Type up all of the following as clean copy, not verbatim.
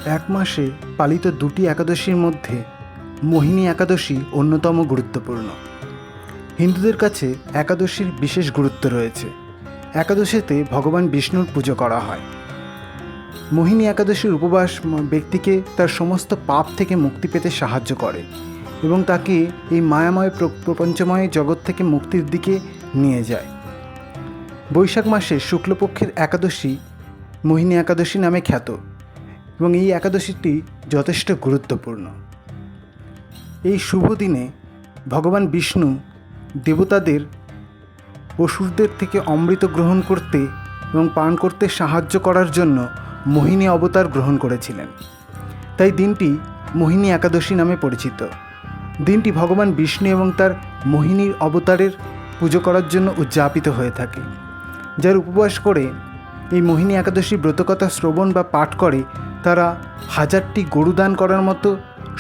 এক মাসে পালিত দুটি একাদশীর মধ্যে মোহিনী একাদশী অন্যতম গুরুত্বপূর্ণ। হিন্দুদের কাছে একাদশীর বিশেষ গুরুত্ব রয়েছে। একাদশীতে ভগবান বিষ্ণুর পুজো করা হয়। মোহিনী একাদশীর উপবাস ব্যক্তিকে তার সমস্ত পাপ থেকে মুক্তি পেতে সাহায্য করে এবং তাকে এই মায়াময় প্রপঞ্চময় জগৎ থেকে মুক্তির দিকে নিয়ে যায়। বৈশাখ মাসের শুক্লপক্ষের একাদশী মোহিনী একাদশী নামে খ্যাত এবং এই একাদশীটি যথেষ্ট গুরুত্বপূর্ণ। এই শুভ দিনে ভগবান বিষ্ণু দেবতাদের অসুরদের থেকে অমৃত গ্রহণ করতে এবং পান করতে সাহায্য করার জন্য মোহিনী অবতার গ্রহণ করেছিলেন। তাই দিনটি মোহিনী একাদশী নামে পরিচিত। দিনটি ভগবান বিষ্ণু এবং তার মোহিনীর অবতারের পুজো করার জন্য উদযাপিত হয়ে থাকে। যার উপবাস করে এই মোহিনী একাদশী ব্রতকথা শ্রবণ বা পাঠ করে তারা 1000টি গরু দান করার মতো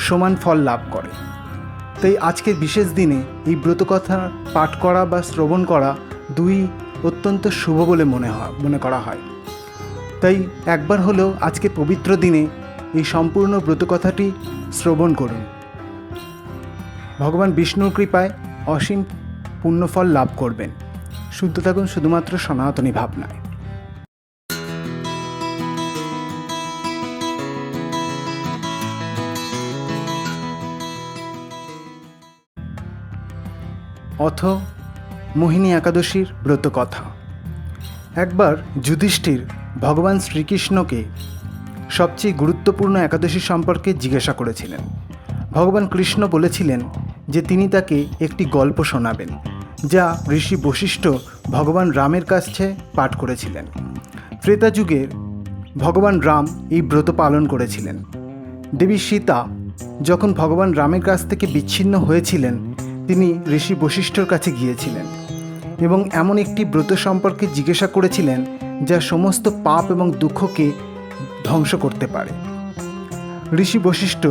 সমান ফল লাভ করে। তাই আজকের বিশেষ দিনে এই ব্রতকথা পাঠ করা বা শ্রবণ করা দুই অত্যন্ত শুভ বলে মনে করা হয়। তাই একবার হলেও আজকে পবিত্র দিনে এই সম্পূর্ণ ব্রতকথাটি শ্রবণ করুন। ভগবান বিষ্ণুর কৃপায় অসীম পুণ্যফল লাভ করবেন। শুদ্ধ থাকুন শুধুমাত্র সনাতনী ভাবনায়। অথ মোহিনী একাদশীর ব্রতকথা। একবার যুধিষ্ঠির ভগবান শ্রীকৃষ্ণকে সবচেয়ে গুরুত্বপূর্ণ একাদশী সম্পর্কে জিজ্ঞাসা করেছিলেন। ভগবান কৃষ্ণ বলেছিলেন যে তিনি তাকে একটি গল্প শোনাবেন, যা ঋষি বশিষ্ঠ ভগবান রামের কাছে পাঠ করেছিলেন। ত্রেতা যুগের ভগবান রাম এই ব্রত পালন করেছিলেন। দেবী সীতা যখন ভগবান রামের কাছ থেকে বিচ্ছিন্ন হয়েছিলেন, তিনি ঋষি বশিষ্ঠর কাছে গিয়েছিলেন এবং এমন একটি ব্রত সম্পর্কে জিজ্ঞাসা করেছিলেন যা সমস্ত পাপ এবং দুঃখকে ধ্বংস করতে পারে। ঋষি বশিষ্ঠ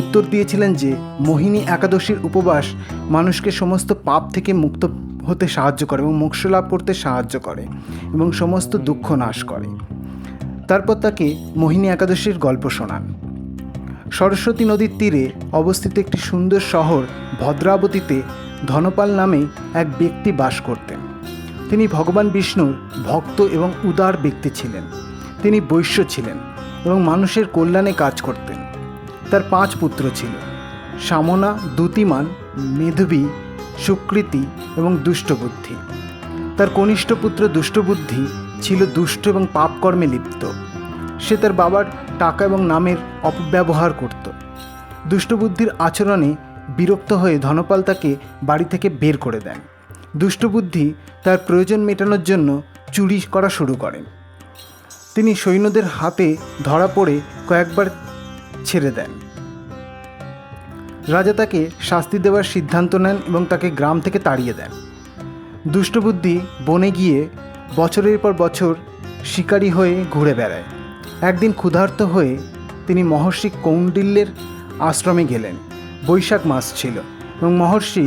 উত্তর দিয়েছিলেন যে মোহিনী একাদশীর উপবাস মানুষকে সমস্ত পাপ থেকে মুক্ত হতে সাহায্য করে এবং মোক্ষ লাভ করতে সাহায্য করে এবং সমস্ত দুঃখ নাশ করে। তারপর তাকে মোহিনী একাদশীর গল্প শোনান। সরস্বতী নদীর তীরে অবস্থিত একটি সুন্দর শহর ভদ্রাবতীতে ধনপাল নামে এক ব্যক্তি বাস করতেন। তিনি ভগবান বিষ্ণুর ভক্ত এবং উদার ব্যক্তি ছিলেন। তিনি বৈশ্য ছিলেন এবং মানুষের কল্যাণে কাজ করতেন। তার 5 পুত্র ছিল: সামনা, দ্যুতিমান, মেধবী, সুকৃতি এবং দুষ্টবুদ্ধি। তার কনিষ্ঠ পুত্র দুষ্টবুদ্ধি ছিল দুষ্ট এবং পাপকর্মে লিপ্ত। সে তার বাবার টাকা এবং নামের অপব্যবহার করত। দুষ্টবুদ্ধির আচরণে বিরক্ত হয়ে ধনপাল তাকে বাড়ি থেকে বের করে দেন। দুষ্টবুদ্ধি তার প্রয়োজন মেটানোর জন্য চুরি করা শুরু করেন। তিনি সৈন্যদের হাতে ধরা পড়ে কয়েকবার ছেড়ে দেন। রাজা তাকে শাস্তি দেওয়ার সিদ্ধান্ত নেন এবং তাকে গ্রাম থেকে তাড়িয়ে দেন। দুষ্টবুদ্ধি বনে গিয়ে বছরের পর বছর শিকারী হয়ে ঘুরে বেড়ায়। একদিন ক্ষুধার্ত হয়ে তিনি মহর্ষি কৌণ্ডিল্যের আশ্রমে গেলেন। বৈশাখ মাস ছিল এবং মহর্ষি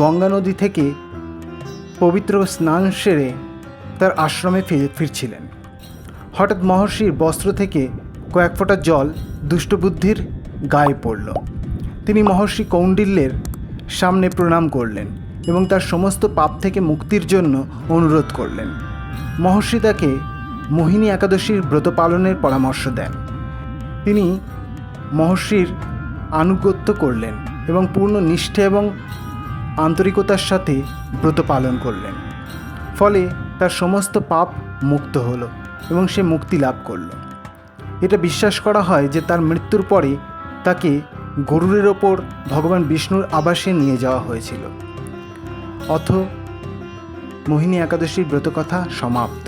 গঙ্গা নদী থেকে পবিত্র স্নান সেরে তার আশ্রমে ফিরছিলেন। হঠাৎ মহর্ষির বস্ত্র থেকে কয়েক ফোঁটা জল দুষ্টবুদ্ধির গায়ে পড়ল। তিনি মহর্ষি কৌণ্ডিল্যের সামনে প্রণাম করলেন এবং তার সমস্ত পাপ থেকে মুক্তির জন্য অনুরোধ করলেন। মহর্ষি তাকে মোহিনী একাদশীর ব্রত পালনের পরামর্শ দেন। তিনি মহর্ষির আনুগত্য করলেন এবং পূর্ণ নিষ্ঠা এবং আন্তরিকতার সাথে ব্রত পালন করলেন। ফলে তার সমস্ত পাপ মুক্ত হলো এবং সে মুক্তি লাভ করল। এটা বিশ্বাস করা হয় যে তার মৃত্যুর পরে তাকে গরুরের ওপর ভগবান বিষ্ণুর আবাসে নিয়ে যাওয়া হয়েছিল। অথ মোহিনী একাদশীর ব্রতকথা সমাপ্ত।